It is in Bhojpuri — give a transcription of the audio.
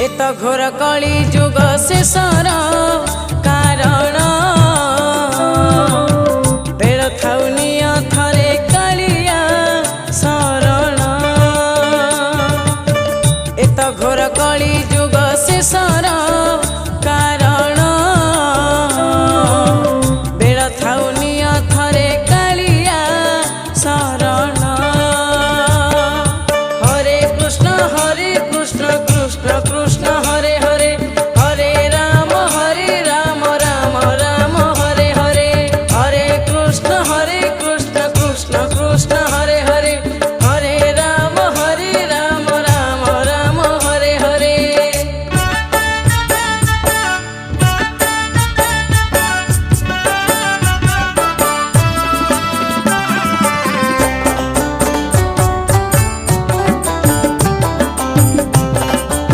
एत घोर कली जुग शेषर कारण बेल थाउनिया थरे कालिया शरण एत घोर कली जुग शेषर